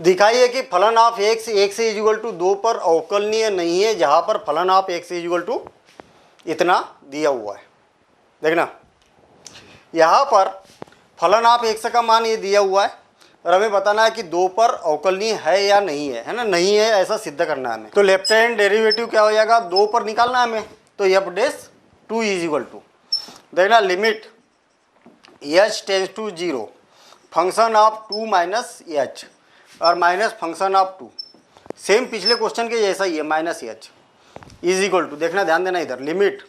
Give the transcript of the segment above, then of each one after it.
दिखाइए कि फलन ऑफ x 1 से इक्वल टू 2 पर अवकलनीय नहीं है, जहां पर फलन ऑफ x इक्वल टू इतना दिया हुआ है। देखना यहाँ पर फलन ऑफ x का मान ये दिया हुआ है और हमें बताना है कि 2 पर अवकलनीय है या नहीं है ना, नहीं है ऐसा सिद्ध करना है हमें। तो लेफ्ट हैंड डेरिवेटिव क्या हो जाएगा, 2 पर निकालना है हमें, तो F dash 2 is equal to, देखना limit h tends to 0 function of 2 minus H और माइनस फंक्शन ऑफ 2, सेम पिछले क्वेश्चन के जैसा ही है, minus H is equal to, देखना ध्यान देना इधर, limit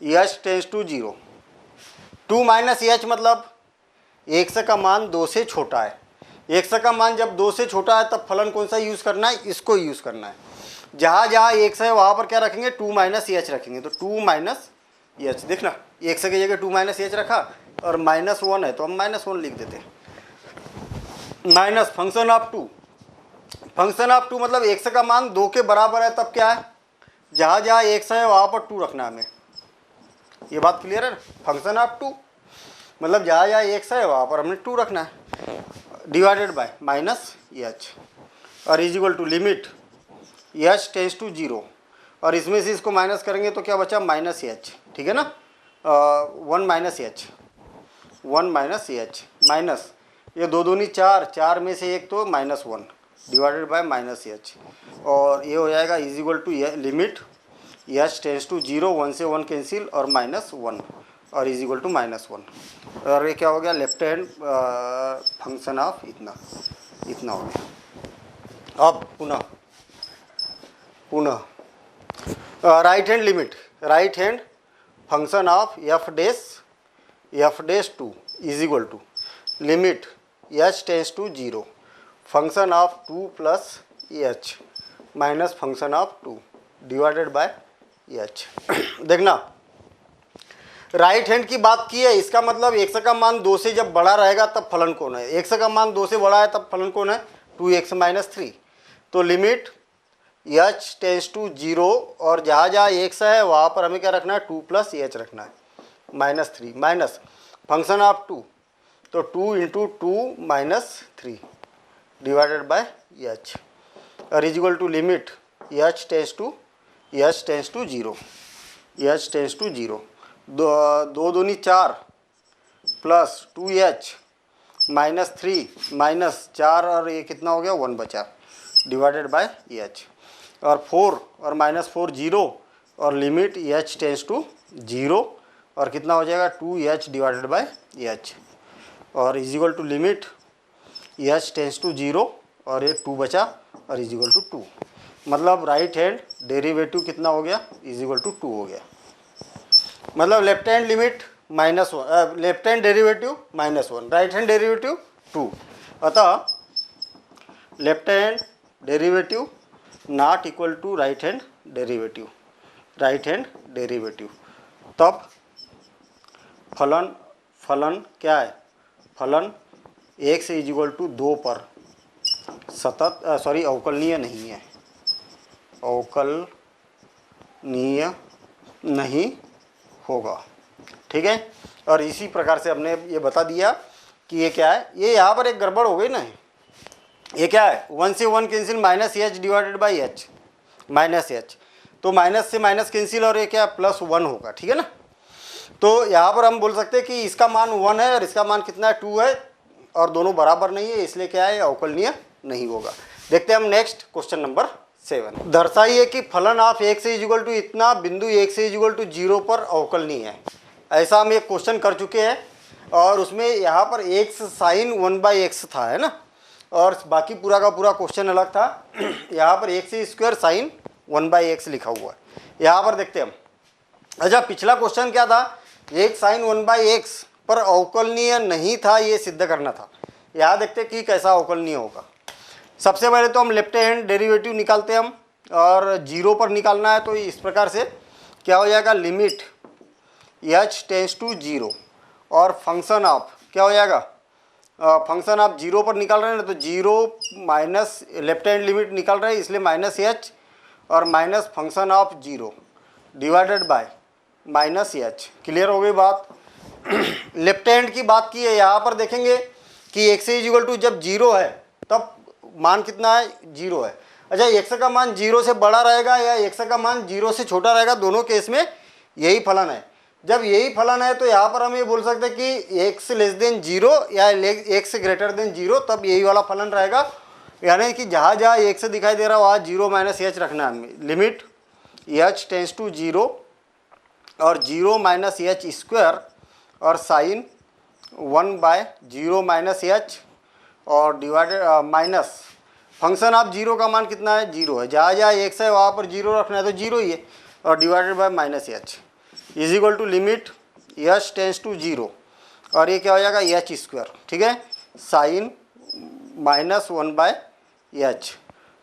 h tends to 0 2 minus H मतलब x का मान 2 से छोटा है। x का मान जब 2 से छोटा है तब फलन कौन सा यूज़ करना है, इसको यूज़ करना है। जहाँ जहाँ x है वहाँ पर क्या रखेंगे, 2 माइनस एच रखेंगे, तो 2 माइनस एच, देखना x की जगह 2 माइनस एच रखा और -1 है तो हम -1 लिख देते हैं। Minus function of 2, function of 2 मतलब x का मान 2 के बराबर है, तब क्या है, जहाँ जहाँ x है वहाँ पर 2 रखना है हमें। ये बात क्लियर है ना, फंक्शन ऑफ 2 मतलब जहाँ जहाँ x है वहाँ पर हमने 2 रखना है, डिवाइडेड बाय माइनस एच और is equal to limit h tends to 0 और इसमें से इसको माइनस करेंगे तो क्या बचा, माइनस एच, ठीक है ना, 1 minus H, 1 minus h minus ये 2 दूनी 4, 4 में से एक तो -1 डिवाइडेड बाय माइनस एच और ये हो जाएगा is equal to limit h tends to 0, 1 से 1 कैंसिल और -1 और इज इक्वल टू -1 और ये क्या हो गया, लेफ्ट हैंड फंक्शन ऑफ इतना हो गया। अब पुनः right hand limit, right hand function of f dash 2 is equal to limit h tends to 0 function of 2 plus h minus function of 2 divided by h। देखना राइट हैंड की बात की है, इसका मतलब x का मान 2 से जब बड़ा रहेगा तब फलन कौन है, x का मान 2 से बड़ा है तब फलन कौन है, 2x माइनस 3। तो लिमिट h टेंस टू 0 और जहाँ जहाँ x है वहाँ पर हमें क्या रखना है, 2 प्लस h रखना है, -3 माइनस फंक्शन ऑफ 2, तो 2 into 2 minus 3 divided by h और is equal to limit h tends to 0, h tends to 0, 2 दूनी 4 प्लस 2h माइनस 3 माइनस 4 और ये कितना हो गया, 1 बचा डिवाइडेड बाय h और 4 और -4 0 और लिमिट h टेंस टू 0 और कितना हो जाएगा, 2h डिवाइडेड बाय h और is equal to limit h tends to 0 और ये 2 बचा और इज इक्वल टू 2, मतलब राइट हैंड डेरिवेटिव कितना हो गया, इज इक्वल टू 2 हो गया। मतलब left hand limit -1, left hand derivative -1, right hand derivative 2, अतः left hand derivative not equal to right hand derivative, तब फलन क्या है, फलन x इज इक्वल टू 2 पर अवकलनीय नहीं है, अवकलनीय नहीं होगा, ठीक है। और इसी प्रकार से हमने ये बता दिया कि ये क्या है, ये यहाँ पर एक गड़बड़ हो गई ना, ये क्या है, 1 से 1 cancel minus H divided by H, minus H, तो माइनस से माइनस कैंसिल और ये क्या +1 होगा, ठीक है ना। तो यहाँ पर हम बोल सकते हैं कि इसका मान 1 है और इसका मान कितना है, 2 है और दोनों बराबर नहीं है, इसलिए क्या है, अवकलनीय नहीं होगा। देखते हैं हम नेक्स्ट क्वेश्चन नंबर 7। दर्शाइए कि फलन of x is equal to इतना बिंदु x इज इक्वल टू 0 पर अवकलनीय है। ऐसा हम एक क्वेश्चन कर चुके हैं और उसमें यहाँ पर x साइन 1/x था, है ना, और बाकी पूरा का पूरा क्वेश्चन अलग था। यहाँ पर x² साइन 1/x लिखा हुआ है। यहाँ पर देखते हैं हम, अच्छा पिछला क्वेश्चन क्या था, x साइन 1/x पर अवकलनीय नहीं था, ये सिद्ध करना था। यहाँ देखते कि कैसा अवकलनीय होगा। सबसे पहले तो हम लेफ्ट हैंड डेरिवेटिव निकालते हैं हम, और 0 पर निकालना है, तो इस प्रकार से क्या हो जाएगा, लिमिट h टेंस टू 0 और फंक्शन ऑफ क्या हो जाएगा, फंक्शन ऑफ 0 पर निकाल रहे हैं ना, तो 0 माइनस लेफ्ट हैंड लिमिट निकाल रहे हैं इसलिए -h और minus function of 0 divided by -h। Clear हो गई बात। लेफ्ट हैंड की बात की है, यहाँ पर देखेंगे कि x इज इक्वल टू जब 0 है तब मान कितना है, 0 है। अच्छा, x का मान 0 से बड़ा रहेगा या x का मान 0 से छोटा रहेगा, दोनों केस में यही फलन है। जब यही फलन है तो यहाँ पर हम ये बोल सकते हैं कि x लेस देन 0 या x ग्रेटर देन 0, तब यही वाला फलन रहेगा। यानी कि जहाँ जहाँ x दिखाई दे रहा है वहाँ 0 माइनस एच रखना है। लिमिट h टेंस टू 0 और 0 माइनस एच स्क्वायर और साइन 1/0 माइनस एच और डिवाइडेड माइनस फंक्शन ऑफ 0 का मान कितना है, 0 है। जहाँ जहाँ x है वहाँ पर 0 रखना है तो 0 ही है, और divided by minus H is equal to limit H tends to 0 और ये क्या हो जाएगा, एच स्क्वायर, ठीक है, साइन -1/h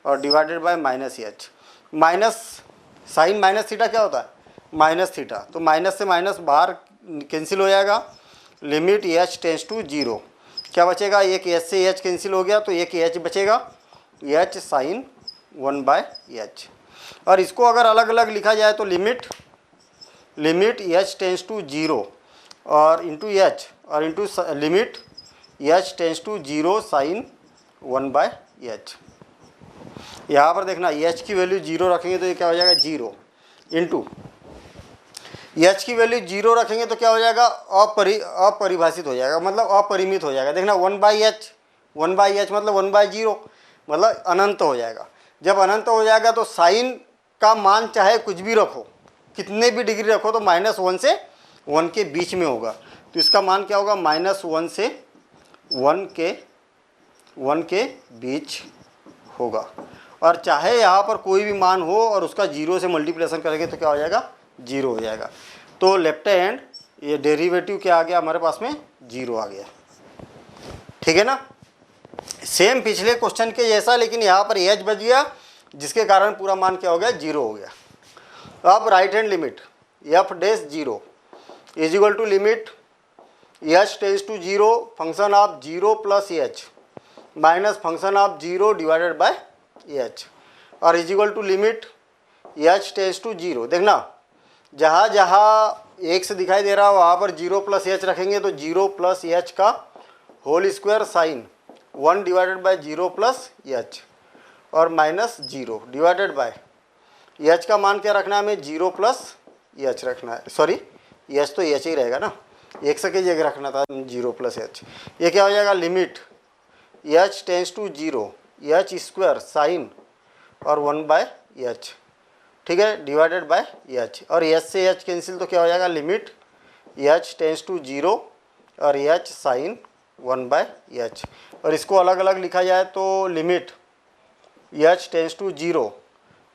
और divided by minus h. Minus sine minus theta क्या होता है, माइनस थीटा, तो माइनस से माइनस बाहर कैंसिल हो जाएगा। लिमिट एच टेंस टू 0, क्या बचेगा, एक एच से एच कैंसिल हो गया तो एक एच बचेगा, एच साइन 1/h। और इसको अगर अलग अलग लिखा जाए तो लिमिट एच टेंस टू 0 और इंटू एच और into limit H tends to 0 sine 1/h। यहाँ पर देखना एच की वैल्यू 0 रखेंगे तो ये क्या हो जाएगा, 0 इंटू एच की वैल्यू 0 रखेंगे तो क्या हो जाएगा, अपरिभाषित हो जाएगा, मतलब अपरिमित हो जाएगा। देखना 1/h मतलब 1/0 मतलब अनंत हो जाएगा। जब अनंत हो जाएगा तो साइन का मान चाहे कुछ भी रखो, कितने भी डिग्री रखो, तो -1 से 1 के बीच में होगा। तो इसका मान क्या होगा, -1 से 1 के बीच होगा। और चाहे यहाँ पर कोई भी मान हो और उसका 0 से मल्टीप्लिकेशन करेंगे तो क्या हो जाएगा, 0 हो जाएगा। तो लेफ्ट हैंड ये डेरिवेटिव क्या आ गया हमारे पास में, 0 आ गया, ठीक है ना। सेम पिछले क्वेश्चन के जैसा, लेकिन यहाँ पर एच बच गया जिसके कारण पूरा मान क्या हो गया, 0 हो गया। अब right hand limit F dash 0 is equal to limit H tends to 0 function of 0 plus H minus function of 0 divided by H और is equal to limit H tends to 0। देखना जहाँ जहाँ x दिखाई दे रहा है वहाँ पर 0 प्लस एच रखेंगे तो 0 प्लस एच का whole square sine 1 divided by 0 plus h और -0 डिवाइडेड बाय एच का मान क्या रखना है हमें, 0 प्लस एच रखना है। सॉरी एच तो एच ही रहेगा ना, x की जगह रखना था 0 प्लस एच। ये क्या हो जाएगा, limit H tends to 0 h square sine और 1/h, ठीक है, डिवाइडेड बाय एच और एच से एच कैंसिल तो क्या हो जाएगा, लिमिट एच टेंस टू 0 और एच साइन 1/h। और इसको अलग अलग लिखा जाए तो लिमिट एच टेंस टू 0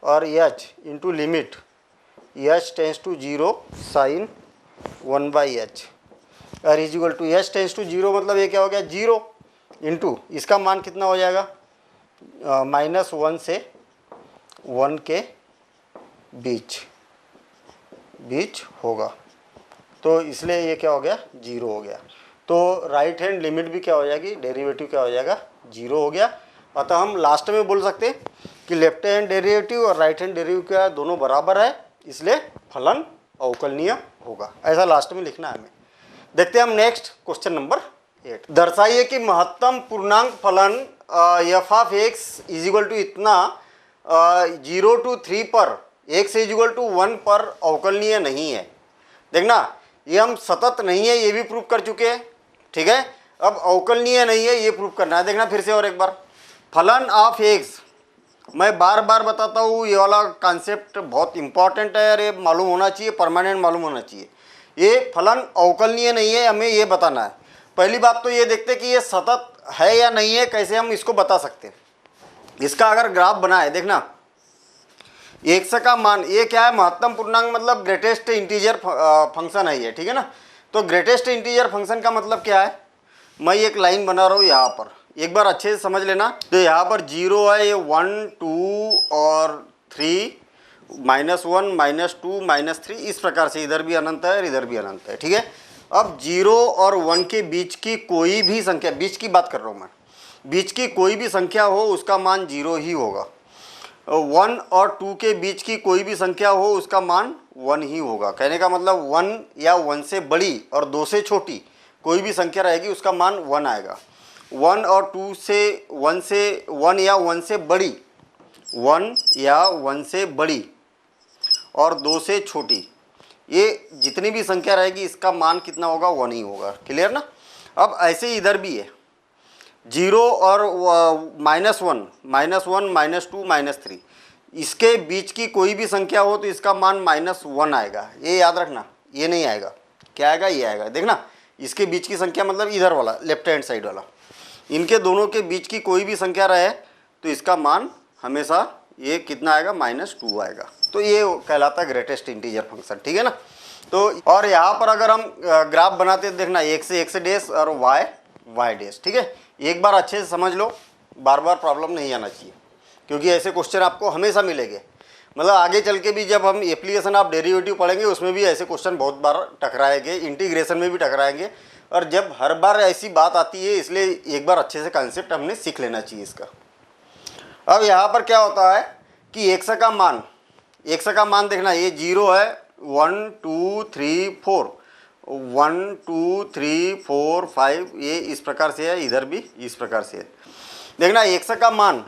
और h into limit H tends to 0 sine 1/h और is equal to h tends to 0 मतलब ये क्या हो गया, 0 इंटू इसका मान कितना हो जाएगा, -1 से 1 के बीच होगा। तो इसलिए ये क्या हो गया, 0 हो गया। तो राइट हैंड लिमिट भी क्या हो जाएगी, डेरिवेटिव क्या हो जाएगा, 0 हो गया। अतः हम लास्ट में बोल सकते हैं कि लेफ्ट हैंड डेरिवेटिव और राइट हैंड डेरिवेटिव क्या दोनों बराबर है, इसलिए फलन अवकलनीय होगा। ऐसा लास्ट में लिखना है हमें। देखते हैं हम नेक्स्ट क्वेश्चन नंबर 8। दर्शाइए कि महत्तम पूर्णांक फलन f of x is equal to इतना 0 to 3 पर x इज इक्वल टू 1 पर अवकलनीय नहीं है। देखना ये हम सतत नहीं है ये भी प्रूव कर चुके हैं, ठीक है। अब अवकलनीय नहीं है ये प्रूव करना है। देखना फिर से और एक बार, फलन ऑफ एक्स, मैं बार बार बताता हूँ ये वाला कॉन्सेप्ट बहुत इंपॉर्टेंट है और ये मालूम होना चाहिए, परमानेंट मालूम होना चाहिए। ये फलन अवकलनीय नहीं है, हमें ये बताना है। पहली बात तो ये देखते कि ये सतत है या नहीं है, कैसे हम इसको बता सकते हैं। इसका अगर ग्राफ बनाए, देखना x का मान, ये क्या है, महत्तम पूर्णांक मतलब ग्रेटेस्ट इंटीजर फंक्शन है ये, ठीक है ना। तो ग्रेटेस्ट इंटीजर फंक्शन का मतलब क्या है, मैं एक लाइन बना रहा हूँ यहाँ पर, एक बार अच्छे से समझ लेना। तो यहाँ पर 0 है, ये 1 2 और 3 -1 -2 -3 इस प्रकार से, इधर भी अनंत है और इधर भी अनंत है, ठीक है। अब 0 और 1 के बीच की कोई भी संख्या, बीच की बात कर रहा हूँ मैं, बीच की कोई भी संख्या हो उसका मान 0 ही होगा। 1 और 2 के बीच की कोई भी संख्या हो उसका मान 1 ही होगा। कहने का मतलब 1 या 1 से बड़ी और 2 से छोटी कोई भी संख्या रहेगी उसका मान 1 आएगा। 1 और 2 से 1 या 1 से बड़ी, 1 या 1 से बड़ी और 2 से छोटी, ये जितनी भी संख्या रहेगी इसका मान कितना होगा, 1 ही होगा। क्लियर ना। अब ऐसे ही इधर भी है 0 और -1, -2, -3, इसके बीच की कोई भी संख्या हो तो इसका मान -1 आएगा। ये याद रखना, ये नहीं आएगा, क्या आएगा, ये आएगा। देखना, इसके बीच की संख्या मतलब इधर वाला लेफ्ट हैंड साइड वाला, इनके दोनों के बीच की कोई भी संख्या रहे तो इसका मान हमेशा ये कितना आएगा, -2 आएगा। तो ये कहलाता है ग्रेटेस्ट इंटीजर फंक्शन। ठीक है ना। तो और यहाँ पर अगर हम ग्राफ बनाते हैं, देखना x डैश और y डैश। ठीक है, एक बार अच्छे से समझ लो, बार बार प्रॉब्लम नहीं आना चाहिए, क्योंकि ऐसे क्वेश्चन आपको हमेशा मिलेंगे। मतलब आगे चल के भी जब हम एप्लीकेशन ऑफ डेरिवेटिव पढ़ेंगे उसमें भी ऐसे क्वेश्चन बहुत बार टकराएंगे, इंटीग्रेशन में भी टकराएंगे। और जब हर बार ऐसी बात आती है, इसलिए एक बार अच्छे से कंसेप्ट हमने सीख लेना चाहिए इसका। अब यहाँ पर क्या होता है कि x का मान देखना, ये 0 है, 1 2 3 4, 1 2 3 4 5, ये इस प्रकार से है, इधर भी इस प्रकार से है। देखना x का मान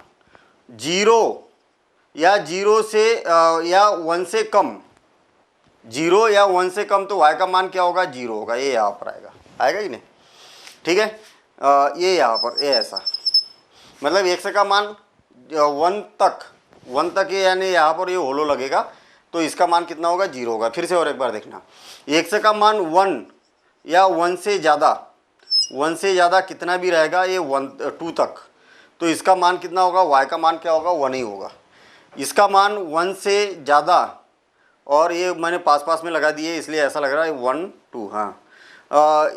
0 या 0 से या 1 से कम, 0 या 1 से कम, तो y का मान क्या होगा, 0 होगा। ये यहाँ पर आएगा कि नहीं। ठीक है, ये यहाँ पर ये ऐसा, मतलब x का मान 1 तक, यानी यहाँ पर ये होलो लगेगा तो इसका मान कितना होगा, 0 होगा। फिर से और एक बार देखना, x का मान 1 या 1 से ज़्यादा कितना भी रहेगा, ये 2 तक, तो इसका मान कितना होगा, y का मान क्या होगा, 1 ही होगा। इसका मान 1 से ज़्यादा, और ये मैंने पास में लगा दिए इसलिए ऐसा लग रहा है 1 2, हाँ,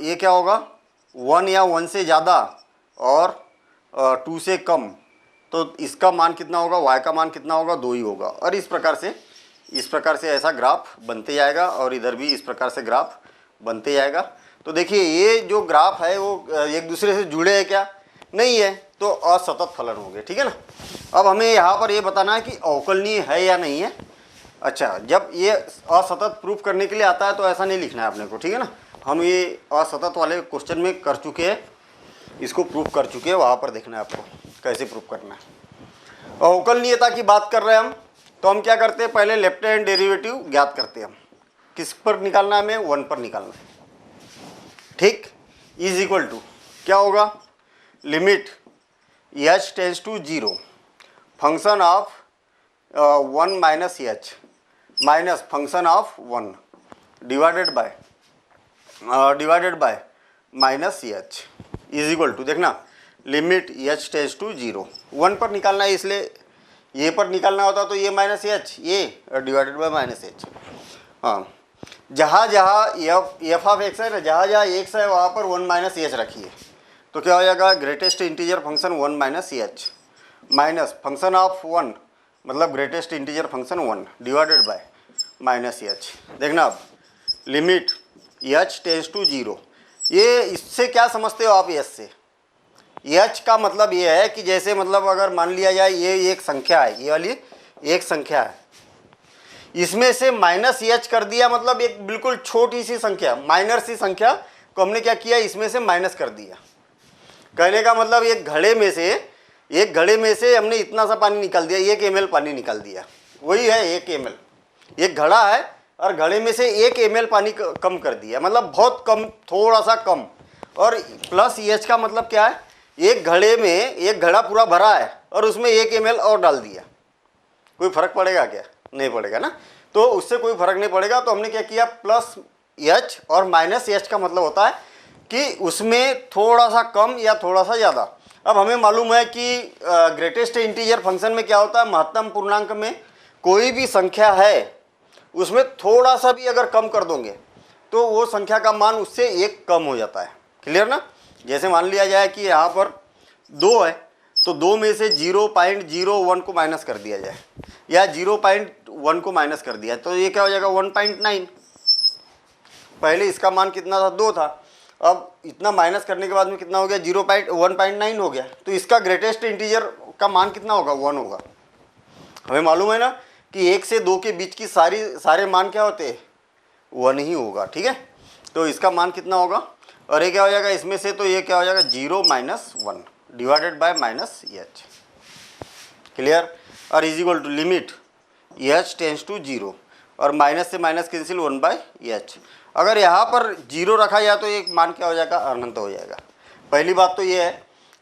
ये क्या होगा, 1 या 1 से ज़्यादा और 2 से कम, तो इसका मान कितना होगा, y का मान कितना होगा, 2 ही होगा। और इस प्रकार से ऐसा ग्राफ बनते जाएगा, और इधर भी इस प्रकार से ग्राफ बनते जाएगा। तो देखिए, ये जो ग्राफ है वो एक दूसरे से जुड़े हैं क्या, नहीं है, तो असतत फलन हो गए। ठीक है ना। अब हमें यहाँ पर ये बताना है कि अवकलनीय है या नहीं है। अच्छा, जब ये असतत प्रूफ करने के लिए आता है तो ऐसा नहीं लिखना है अपने को। ठीक है ना, हम ये असतत वाले क्वेश्चन में कर चुके हैं, इसको प्रूफ कर चुके हैं, वहाँ पर देखना है आपको कैसे प्रूफ करना है। अवकलनीयता की बात कर रहे हैं हम, तो हम क्या करते हैं, पहले लेफ्ट हैंड डेरिवेटिव ज्ञात करते हैं हम। किस पर निकालना है, हमें 1 पर निकालना है। ठीक, इज इक्वल टू क्या होगा, limit h tends to 0, function of 1 minus h minus function of 1 divided by minus h is equal to, देखना, लिमिट h टेंस टू 0, 1 पर निकालना है, इसलिए ये पर निकालना होता तो ये माइनस h, ये डिवाइडेड बाय माइनस h। हाँ, जहाँ एफ ऑफ एक्स है ना, जहाँ x है वहाँ पर 1 माइनस h रखिए, तो क्या हो जाएगा, greatest integer function 1 minus h minus function of 1, मतलब greatest integer function 1 divided by minus h। देखना, अब लिमिट h टेंस टू 0, ये इससे क्या समझते हो आप, h से, h का मतलब ये है कि जैसे, मतलब अगर मान लिया जाए ये एक संख्या है, ये वाली एक संख्या है, इसमें से माइनस h कर दिया, मतलब एक बिल्कुल छोटी सी संख्या, माइनर सी संख्या को हमने क्या किया, इसमें से माइनस कर दिया। कहने का मतलब एक घड़े में से हमने इतना सा पानी निकाल दिया, 1 ml पानी निकाल दिया, वही है 1 ml। एक घड़ा है और घड़े में से 1 ml पानी कम कर दिया, मतलब बहुत कम, थोड़ा सा कम। और प्लस h का मतलब क्या है, एक घड़े में एक घड़ा पूरा भरा है और उसमें 1 ml और डाल दिया, कोई फर्क पड़ेगा क्या, नहीं पड़ेगा ना। तो उससे कोई फर्क नहीं पड़ेगा, तो हमने क्या किया, प्लस h और माइनस h का मतलब होता है कि उसमें थोड़ा सा कम या थोड़ा सा ज़्यादा। अब हमें मालूम है कि ग्रेटेस्ट इंटीजर फंक्शन में क्या होता है, महत्तम पूर्णांक में कोई भी संख्या है उसमें थोड़ा सा भी अगर कम कर दोगे तो वो संख्या का मान उससे 1 कम हो जाता है। क्लियर ना। जैसे मान लिया जाए कि यहाँ पर 2 है, तो 2 में से 0.01 को माइनस कर दिया जाए, या 0.1 को माइनस कर दिया, तो ये क्या हो जाएगा, 1.9। पहले इसका मान कितना था, 2 था, अब इतना माइनस करने के बाद में कितना हो गया, 1.9 हो गया। तो इसका ग्रेटेस्ट इंटीजर का मान कितना होगा, 1 होगा। हमें मालूम है ना कि 1 से 2 के बीच की सारे मान क्या होते हैं, 1 ही होगा। ठीक है, तो इसका मान कितना होगा, और ये क्या हो जाएगा इसमें से, तो ये क्या हो जाएगा 0 minus 1 divided by minus H. Clear. और is equal to limit H tends to 0 और माइनस से माइनस कैंसिल 1 बाई एच। अगर यहाँ पर 0 रखा जाए तो एक मान क्या हो जाएगा, अनंत हो जाएगा। पहली बात तो ये है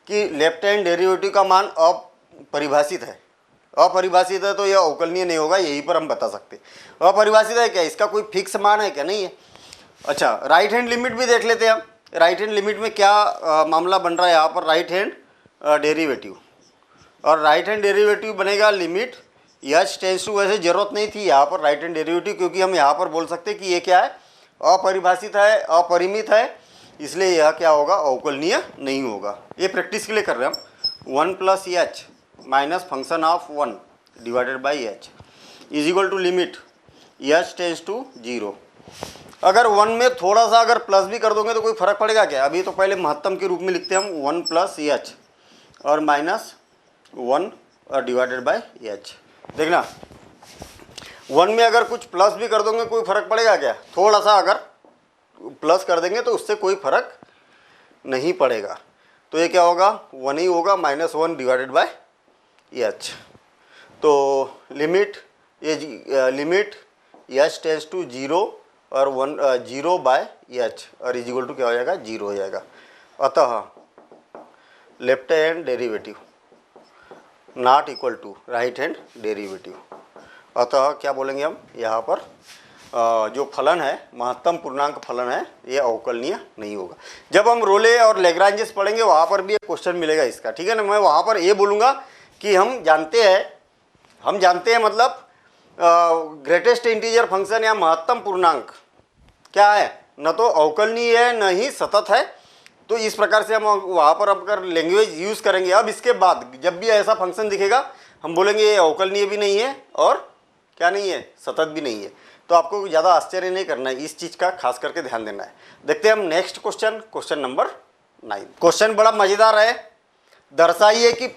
कि लेफ्ट हैंड डेरिवेटिव का मान अपरिभाषित है। अपरिभाषित है तो यह अवकलनीय नहीं होगा, यहीं पर हम बता सकते। अपरिभाषित है क्या, इसका कोई फिक्स मान है क्या, नहीं है। अच्छा, राइट हैंड लिमिट भी देख लेते हैं हम। राइट हैंड लिमिट में क्या मामला बन रहा है यहाँ पर, राइट हैंड डेरिवेटिव। और राइट हैंड डेरिवेटिव बनेगा लिमिट एच टेंस टू, वैसे जरूरत नहीं थी यहाँ पर राइट हैंड डेरिवेटिव, क्योंकि हम यहाँ पर बोल सकते कि ये क्या है, अपरिभाषित है, अपरिमित है, इसलिए यह क्या होगा, अवकलनीय नहीं होगा। ये प्रैक्टिस के लिए कर रहे हैं हम। 1 plus H minus function of 1 divided by h is equal to limit H tends to 0। अगर 1 में थोड़ा सा अगर प्लस भी कर दोगे तो कोई फर्क पड़ेगा क्या। अभी तो पहले महत्तम के रूप में लिखते हैं हम 1 प्लस एच और माइनस 1 और डिवाइडेड बाई एच। देखना 1 में अगर कुछ प्लस भी कर दोगे कोई फर्क पड़ेगा क्या, थोड़ा सा अगर प्लस कर देंगे तो उससे कोई फर्क नहीं पड़ेगा। तो ये क्या होगा, 1 ही होगा, माइनस 1 डिवाइडेड बाय एच। तो लिमिट एच टेंस टू 0 और 0 बाय एच और इज इक्वल टू क्या हो जाएगा, 0 हो जाएगा। अतः left hand derivative not equal to right hand derivative. अतः क्या बोलेंगे हम यहाँ पर, जो फलन है, महत्तम पूर्णांक फलन है, ये अवकलनीय नहीं होगा। जब हम रोले और लेग्रांजेस पढ़ेंगे वहाँ पर भी एक क्वेश्चन मिलेगा इसका, ठीक है ना। मैं वहाँ पर ये बोलूँगा कि हम जानते हैं मतलब ग्रेटेस्ट इंटीजर फंक्शन या महत्तम पूर्णांक क्या है, न तो अवकलनीय है न ही सतत है। तो इस प्रकार से हम वहाँ पर अगर लैंग्वेज यूज़ करेंगे, अब इसके बाद जब भी ऐसा फंक्शन दिखेगा हम बोलेंगे ये अवकलनीय भी नहीं है और क्या नहीं है, सतत भी नहीं है। तो आपको ज़्यादा आश्चर्य नहीं करना है, इस चीज़ का खास करके ध्यान देना है। देखते हैं हम next question, question number 9। Question बड़ा मज़ेदार है। दर्शाइए कि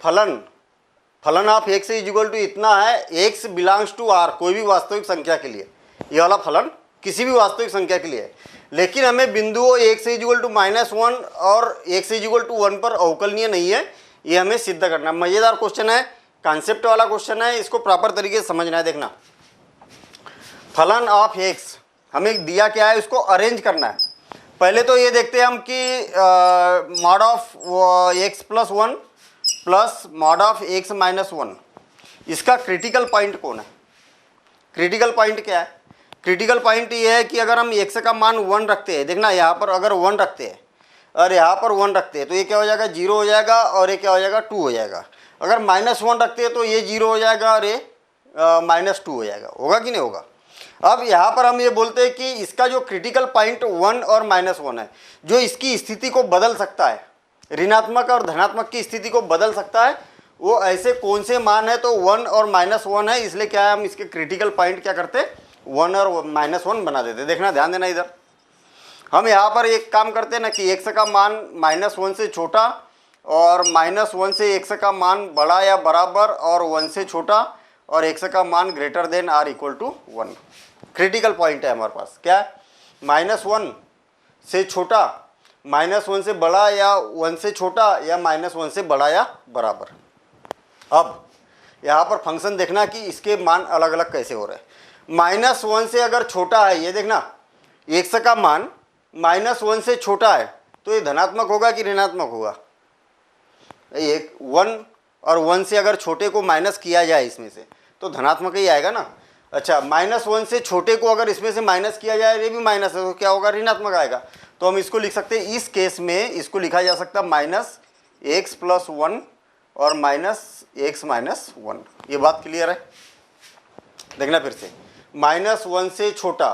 फलन of x is equal to इतना है, एक्स बिलोंग्स टू आर, कोई भी वास्तविक संख्या के लिए। ये वाला फलन किसी भी वास्तविक संख्या के लिए है, लेकिन हमें बिंदुओं एक्स इज इक्वल टू -1 और एक्स इज इक्वल टू 1 पर अवकलनीय नहीं है, ये हमें सिद्ध करना है। मज़ेदार क्वेश्चन है, कॉन्सेप्ट वाला क्वेश्चन है, इसको प्रॉपर तरीके से समझना है। देखना, फलन ऑफ एक्स हमें दिया क्या है, उसको अरेंज करना है। पहले तो ये देखते हैं हम कि mod of x plus 1 plus mod of x minus 1, इसका क्रिटिकल पॉइंट कौन है। क्रिटिकल पॉइंट क्या है, क्रिटिकल पॉइंट ये है कि अगर हम एक्स का मान 1 रखते हैं, देखना यहाँ पर अगर 1 रखते हैं और यहाँ पर 1 रखते हैं तो ये क्या हो जाएगा, 0 हो जाएगा और ये क्या हो जाएगा, 2 हो जाएगा। अगर -1 रखते हैं तो ये 0 हो जाएगा और ये -2 हो जाएगा। होगा कि नहीं होगा। अब यहाँ पर हम ये बोलते हैं कि इसका जो क्रिटिकल पॉइंट 1 और -1 है, जो इसकी स्थिति को बदल सकता है, ऋणात्मक और धनात्मक की स्थिति को बदल सकता है, वो ऐसे कौन से मान है, तो 1 और -1 है। इसलिए क्या है, हम इसके क्रिटिकल पॉइंट क्या करते हैं, 1 और -1 बना देते। देखना, ध्यान देना इधर। हम यहाँ पर एक काम करते हैं ना कि एक्स का मान -1 से छोटा और -1 से एक्स का मान बड़ा या बराबर और 1 से छोटा और एक्स का मान greater than or equal to 1। Critical point है हमारे पास, क्या है, -1 से छोटा, -1 से बड़ा या 1 से छोटा या -1 से बड़ा या बराबर। अब यहाँ पर फंक्शन देखना कि इसके मान अलग अलग कैसे हो रहे हैं। -1 से अगर छोटा है, ये देखना एक्स का मान -1 से छोटा है तो ये धनात्मक होगा कि ऋणात्मक होगा। एक 1 और 1 से अगर छोटे को माइनस किया जाए इसमें से तो धनात्मक ही आएगा ना। अच्छा, -1 से छोटे को अगर इसमें से माइनस किया जाए, ये भी माइनस है, तो क्या होगा, ऋणात्मक आएगा। तो हम इसको लिख सकते हैं, इस केस में इसको लिखा जा सकता है -x + 1 और -x - 1। ये बात क्लियर है। देखना फिर से, -1 से छोटा,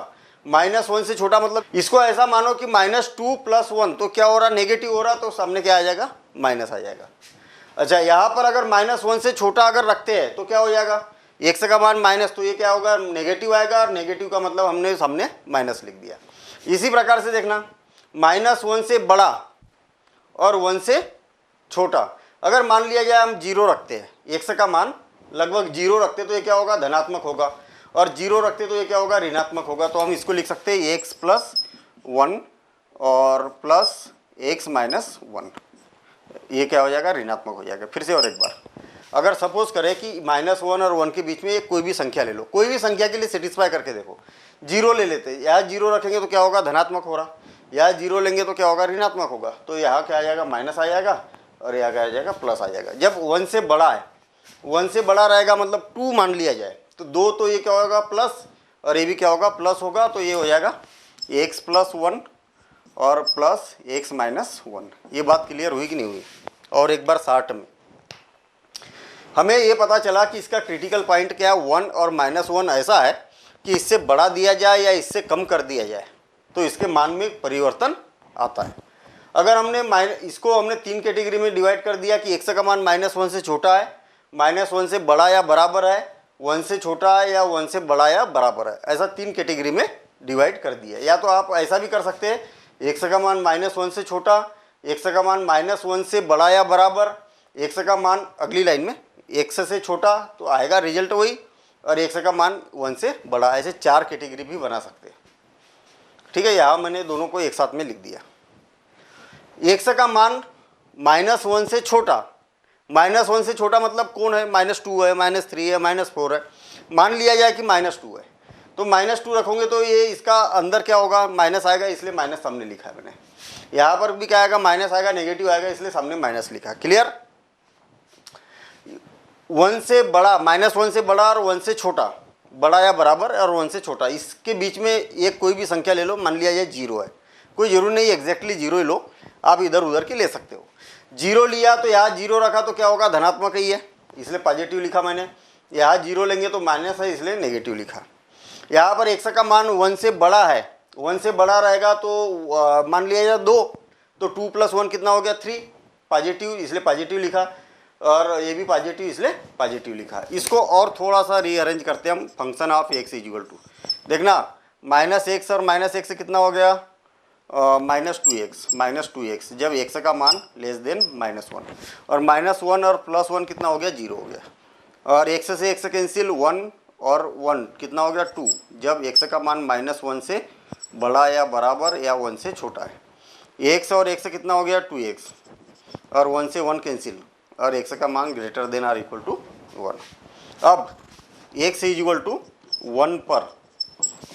-1 से छोटा मतलब इसको ऐसा मानो कि -2 + 1, तो क्या हो रहा, नेगेटिव हो रहा, तो सामने क्या आ जाएगा, माइनस आ जाएगा। अच्छा, यहाँ पर अगर -1 से छोटा अगर रखते हैं तो क्या हो जाएगा, एक्स का मान माइनस, तो ये क्या होगा, नेगेटिव आएगा, और नेगेटिव का मतलब हमने सामने माइनस लिख दिया। इसी प्रकार से देखना, -1 से बड़ा और 1 से छोटा, अगर मान लिया जाए हम 0 रखते हैं, एक्स का मान लगभग 0 रखते तो ये क्या होगा, धनात्मक होगा, और 0 रखते तो ये क्या होगा, ऋणात्मक होगा। तो हम इसको लिख सकते हैं x + 1 और प्लस एक्स माइनस 1, ये क्या हो जाएगा, ऋणात्मक हो जाएगा। फिर से और एक बार, अगर सपोज करें कि -1 और 1 के बीच में एक कोई भी संख्या ले लो, कोई भी संख्या के लिए सेटिस्फाई करके देखो। 0 ले लेते हैं, यहाँ 0 रखेंगे तो क्या होगा, धनात्मक हो रहा, यहाँ 0 लेंगे तो क्या होगा, ऋणात्मक होगा। तो यहाँ क्या आ जाएगा, माइनस आ जाएगा, और यहाँ क्या आ जाएगा, प्लस आ जाएगा। जब 1 से बड़ा है, 1 से बड़ा रहेगा मतलब 2 मान लिया जाए तो 2, तो ये क्या होगा, प्लस, और ये भी क्या होगा, प्लस होगा। तो ये हो जाएगा x + 1 और प्लस x - 1। ये बात क्लियर हुई कि नहीं हुई? और एक बार शॉर्ट में हमें ये पता चला कि इसका क्रिटिकल पॉइंट क्या है, 1 और -1 ऐसा है कि इससे बड़ा दिया जाए या इससे कम कर दिया जाए तो इसके मान में परिवर्तन आता है। अगर हमने इसको हमने 3 कैटेगरी में डिवाइड कर दिया कि x का मान -1 से छोटा है, -1 से बड़ा या बराबर है, 1 से छोटा है या 1 से बड़ा या बराबर है, ऐसा 3 कैटेगरी में डिवाइड कर दिया। या तो आप ऐसा भी कर सकते हैं, x का मान -1 से छोटा, x का मान -1 से बड़ा या बराबर, x का मान अगली लाइन में x से छोटा, तो आएगा रिजल्ट वही, और x का मान 1 से बड़ा, ऐसे 4 कैटेगरी भी बना सकते हैं। ठीक है, यहाँ मैंने दोनों को एक साथ में लिख दिया। x का मान -1 से छोटा, -1 से छोटा मतलब कौन है, -2 है, -3 है, -4 है। मान लिया जाए कि -2 है, तो -2 रखोगे तो ये इसका अंदर क्या होगा, माइनस आएगा, इसलिए माइनस सामने लिखा है मैंने। यहाँ पर भी क्या आएगा, माइनस आएगा, नेगेटिव आएगा, इसलिए सामने माइनस लिखा। क्लियर? 1 से बड़ा, -1 से बड़ा और 1 से छोटा, बड़ा या बराबर और 1 से छोटा, इसके बीच में एक कोई भी संख्या ले लो, मान लिया जाए 0 है, कोई जरूरी नहीं एग्जैक्टली 0 ही लो, आप इधर उधर के ले सकते हो। 0 लिया तो यहाँ 0 रखा तो क्या होगा, धनात्मक ही है, इसलिए पॉजिटिव लिखा मैंने। यहाँ 0 लेंगे तो माइनस है, इसलिए नेगेटिव लिखा। यहाँ पर x का मान 1 से बड़ा है, 1 से बड़ा रहेगा तो मान लिया जाए 2, तो 2 + 1 कितना हो गया, 3, पॉजिटिव, इसलिए पॉजिटिव लिखा, और ये भी पॉजिटिव इसलिए पॉजिटिव लिखा। इसको और थोड़ा सा रीअरेंज करते हैं हम, फंक्शन ऑफ x = देखना -x और -x से कितना हो गया, -2x, जब x का मान <(-1) और -1 और +1 कितना हो गया, 0 हो गया, और x से x कैंसिल, 1 और 1 कितना हो गया, 2, जब x का मान -1 से बड़ा या बराबर या 1 से छोटा है। x और x कितना हो गया, 2x, और 1 से 1 कैंसिल, और x का मान > or = 1। अब x = 1 पर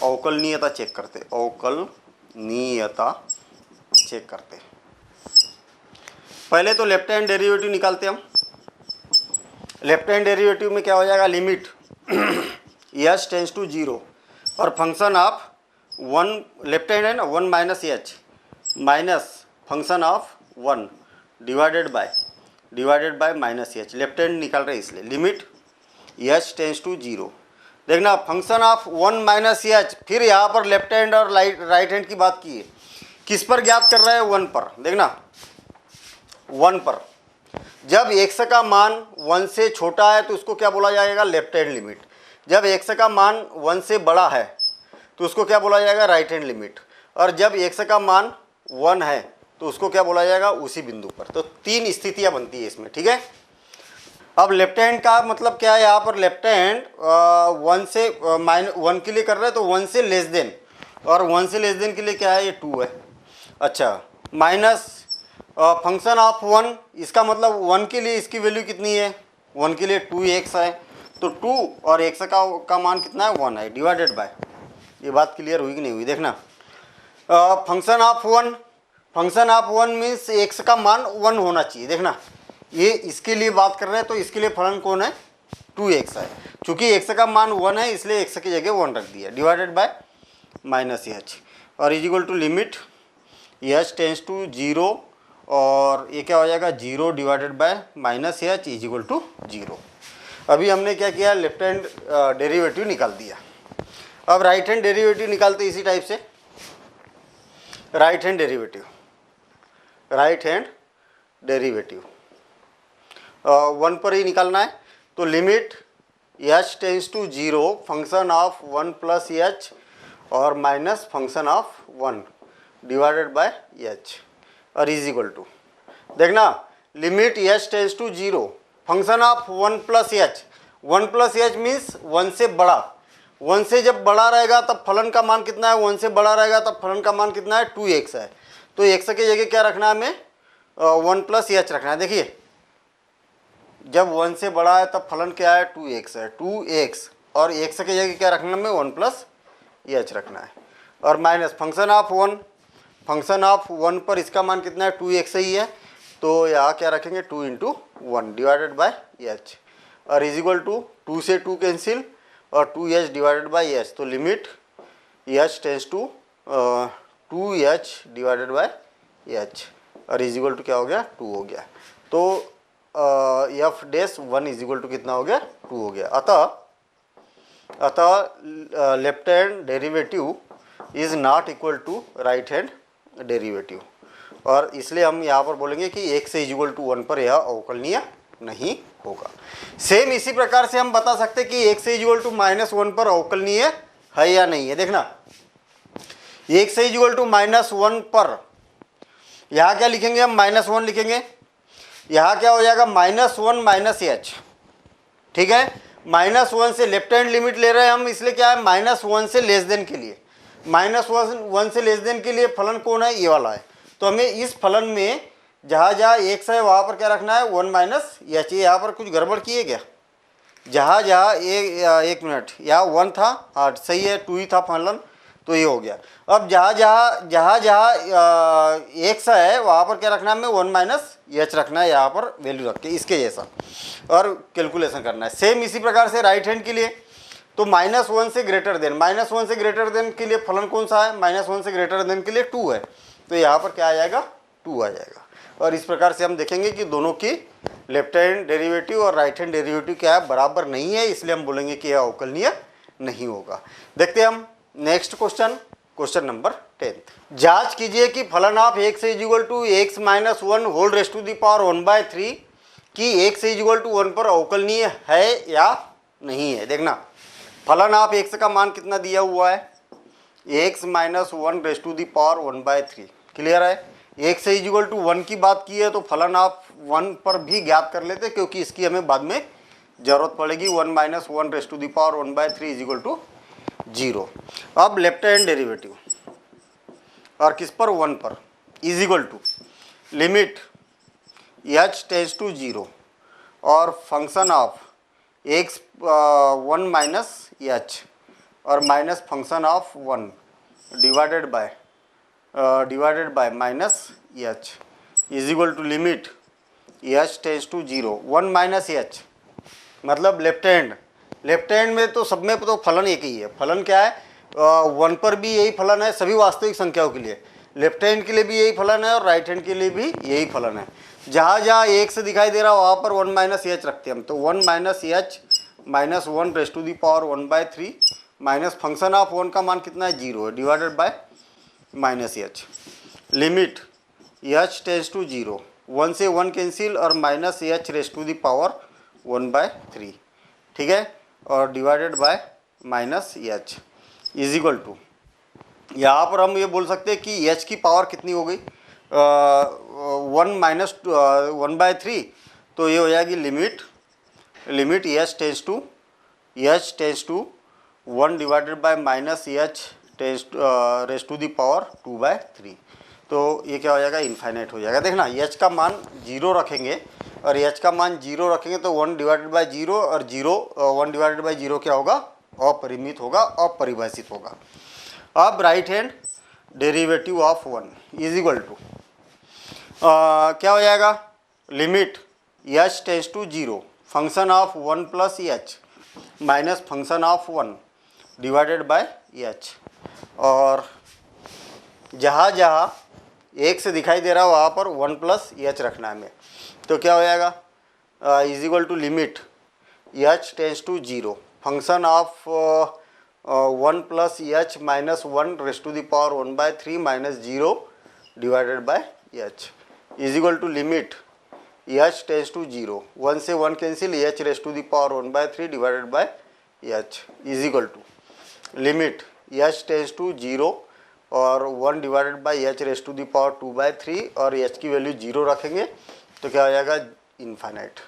अवकलनीयता चेक करते, अवकलनीयता चेक करते। पहले तो लेफ्ट हैंड डेरिवेटिव निकालते हम। लेफ्ट हैंड डेरिवेटिव में क्या हो जाएगा, लिमिट h टेंड्स टू 0 और फंक्शन ऑफ 1, लेफ्ट हैंड है ना, 1 - h minus function of 1 divided by -h, left hand निकाल रहे हैं इसलिए लिमिट h टेंड्स टू 0। देखना फंक्शन ऑफ 1 - h, फिर यहाँ पर लेफ्ट हैंड और राइट हैंड की बात की है, किस पर ज्ञात कर रहा है, 1 पर। देखना 1 पर जब x का मान 1 से छोटा है तो उसको क्या बोला जाएगा, लेफ्ट हैंड लिमिट। जब x का मान 1 से बड़ा है तो उसको क्या बोला जाएगा, राइट हैंड लिमिट। और जब x का मान 1 है तो उसको क्या बोला जाएगा, उसी बिंदु पर। तो 3 स्थितियां बनती है इसमें। ठीक है, अब लेफ्ट हैंड का मतलब क्या है, यहाँ पर लेफ्ट हैंड 1 से -1 के लिए कर रहे हैं तो 1 से लेस देन, और 1 से लेस देन के लिए क्या है, ये 2 है। अच्छा, माइनस फंक्शन ऑफ 1, इसका मतलब 1 के लिए इसकी वैल्यू कितनी है, 1 के लिए 2x है, तो 2 और x का मान कितना है, 1 है, डिवाइडेड बाय। ये बात क्लियर हुई कि नहीं हुई? देखना फंक्शन ऑफ 1 मीन्स x का मान 1 होना चाहिए। देखना ये इसके लिए बात कर रहे हैं तो इसके लिए फलन कौन है, 2x है। चूंकि x का मान 1 है इसलिए x की जगह 1 रख दिया, डिवाइडेड बाय -h, और = लिमिट h टेंड्स टू 0, और ये क्या हो जाएगा, 0 डिवाइडेड बाय -h = 0। अभी हमने क्या किया, लेफ्ट हैंड डेरिवेटिव निकाल दिया। अब राइट हैंड डेरिवेटिव निकालते इसी टाइप से। राइट हैंड डेरिवेटिव 1 पर ही निकालना है, तो limit h tends to 0 function of 1 + h और minus function of 1 divided by h, और = देखना limit h tends to 0 function of 1 + h। 1 + h means 1 से बड़ा, 1 से जब बड़ा रहेगा तब फलन का मान कितना है, 1 से बड़ा रहेगा तब फलन का मान कितना है, 2x है। तो x की जगह क्या रखना है हमें, 1 + h रखना है। देखिए जब 1 से बड़ा है तब फलन क्या है, 2x है, 2x, और x की जगह क्या रखना है, 1 + h रखना है, और minus function of 1, function of 1 पर इसका मान कितना है, 2x ही है, तो यहाँ क्या रखेंगे, 2 × 1 डिवाइडेड बाय h, और इज इक्वल टू 2 से 2 कैंसिल और 2h डिवाइडेड बाय h, तो limit h tends to 2h divided by h, और इज इक्वल टू क्या हो गया, 2 हो गया। तो f dash 1 is equal to कितना हो गया, 2 हो गया। अतः left hand derivative is not equal to right hand derivative, और इसलिए हम यहाँ पर बोलेंगे कि x इज इक्वल टू 1 पर यह अवकलनीय नहीं होगा। सेम इसी प्रकार से हम बता सकते हैं कि x इज इक्वल टू -1 पर अवकलनीय है या नहीं है। देखना x इज इक्वल टू -1 पर यहाँ क्या लिखेंगे हम, -1 लिखेंगे, यहाँ क्या हो जाएगा, -1 - h, ठीक है। -1 से लेफ्ट हैंड लिमिट ले रहे हैं हम, इसलिए क्या है, -1 से लेस देन के लिए, -1 से लेस देन के लिए फलन कौन है, ये वाला है। तो हमें इस फलन में जहाँ जहाँ x है वहाँ पर क्या रखना है, 1 - h। यहाँ पर कुछ गड़बड़ किए क्या, जहाँ जहाँ एक मिनट, यहाँ 1 था, हाँ सही है, 2 ही था फलन, तो ये हो गया। अब जहाँ जहाँ x है वहाँ पर क्या रखना है, हमें 1 - h रखना है, यहाँ पर वैल्यू रख के इसके जैसा, और कैलकुलेशन करना है। सेम इसी प्रकार से राइट हैंड के लिए, तो -1 से ग्रेटर देन, -1 से ग्रेटर देन के लिए फलन कौन सा है, -1 से ग्रेटर देन के लिए 2 है, तो यहाँ पर क्या आ जाएगा, 2 आ जाएगा। और इस प्रकार से हम देखेंगे कि दोनों की लेफ्ट हैंड डेरिवेटिव और राइट हैंड डेरिवेटिव क्या है, बराबर नहीं है, इसलिए हम बोलेंगे कि यह अवकलनीय नहीं होगा। देखते हैं हम नेक्स्ट क्वेश्चन, क्वेश्चन नंबर 10। जांच कीजिए कि फलन of x is equal to x - 1 whole raised to the power 1/3 कि x इज इक्वल टू 1 पर अवकलनीय है या नहीं है। देखना फलन ऑफ x का मान कितना दिया हुआ है, x - 1 raised to the power 1/3, clear है। x इज इक्वल टू 1 की बात की है तो फलन ऑफ 1 पर भी ज्ञात कर लेते, क्योंकि इसकी हमें बाद में जरूरत पड़ेगी। 1 - 1 raised to the power 1/3 is equal to 0। अब लेफ्ट हैंड डेरिवेटिव, और किस पर, 1 पर, is equal to limit h tends to 0 और फंक्शन ऑफ x 1 - h और minus function of 1 divided by minus h is equal to limit h tends to 0 1 - h, मतलब left hand में तो सब में तो फलन एक ही है। फलन क्या है, 1 पर भी यही फलन है सभी वास्तविक संख्याओं के लिए, लेफ्ट हैंड के लिए भी यही फलन है और राइट हैंड के लिए भी यही फलन है। जहाँ जहाँ एक से दिखाई दे रहा है वहाँ पर 1 - h रखते हैं हम, तो 1 - h -1 raised to the power 1/3 minus function of 1 का मान कितना है, 0 है, divided by -h, limit h tends to 0, 1 से 1 कैंसिल और -h raised to the power 1/3, ठीक है, और divided by -h is equal to, यहाँ पर हम ये बोल सकते हैं कि h की पावर कितनी हो गई, 1 - 1/3, तो ये हो जाएगी limit h tends to 1 divided by -h tends raised to the power 2/3, तो ये क्या हो जाएगा, इनफाइनाइट हो जाएगा। देखना h का मान 0 रखेंगे, और h का मान 0 रखेंगे तो 1 डिवाइडेड बाय 0 और 1 डिवाइडेड बाय 0 क्या होगा, अपरिमित होगा, अपरिभाषित होगा। अब right hand derivative of 1 is equal to क्या हो जाएगा, limit h tends to 0 function of 1 + h minus function of 1 divided by h, और जहाँ जहाँ एक से दिखाई दे रहा है वहाँ पर 1 + h रखना है हमें, तो क्या हो जाएगा, is equal to limit h tends to 0 function of 1 + h -1 raised to the power 1/3 -0 divided by h is equal to limit h tends to 0, 1 से 1 cancel, h raised to the power 1/3 divided by h is equal to limit h tends to 0 और 1 divided by h raised to the power 2/3, और h की value 0 रखेंगे तो क्या हो जाएगा, infinite.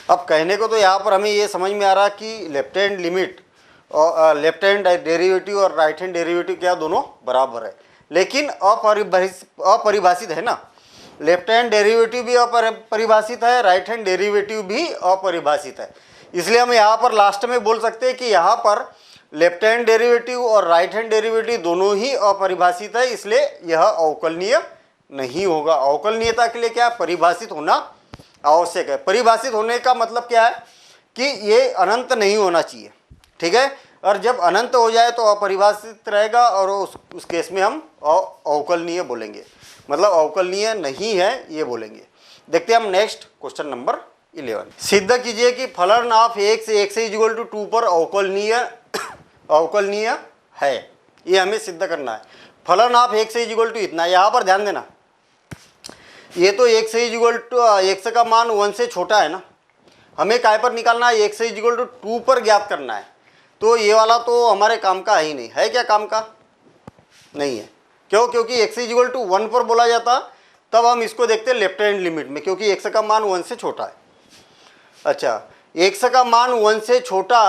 अब कहने को तो यहाँ पर हमें ये समझ में आ रहा कि लेफ्ट हैंड लिमिट और लेफ्ट हैंड डेरिवेटिव और राइट हैंड डेरिवेटिव क्या दोनों बराबर है, लेकिन अपरिभाषित है ना। लेफ्ट हैंड डेरिवेटिव भी अपरिभाषित है, राइट हैंड डेरिवेटिव भी अपरिभाषित है। इसलिए हम यहाँ पर लास्ट में बोल सकते हैं कि यहाँ पर लेफ्ट हैंड डेरिवेटिव और राइट हैंड डेरिवेटिव दोनों ही अपरिभाषित है, इसलिए यह अवकलनीय नहीं होगा। अवकलनीयता के लिए क्या है, परिभाषित होना आवश्यक है। परिभाषित होने का मतलब क्या है कि ये अनंत नहीं होना चाहिए, ठीक है। और जब अनंत हो जाए तो अपरिभाषित रहेगा और उस केस में हम अवकलनीय बोलेंगे, मतलब अवकलनीय नहीं है ये बोलेंगे। देखते हैं हम नेक्स्ट क्वेश्चन नंबर 11। सिद्ध कीजिए कि फलन ऑफ x इक्वल टू 2 पर अवकलनीय है। ये हमें सिद्ध करना है। फलन ऑफ x इक्वल टू इतना, यहाँ पर ध्यान देना, ये तो x इक्वल टू x का मान 1 से छोटा है ना, हमें काय पर निकालना है, x इक्वल टू 2 पर ज्ञात करना है। तो ये वाला तो हमारे काम का ही नहीं है। क्या काम का नहीं है? क्यों? क्योंकि x इक्वल टू 1 पर बोला जाता तब हम इसको देखते हैं लेफ्ट हैंड लिमिट में, क्योंकि x का मान 1 से छोटा है। अच्छा, x का मान 1 से छोटा,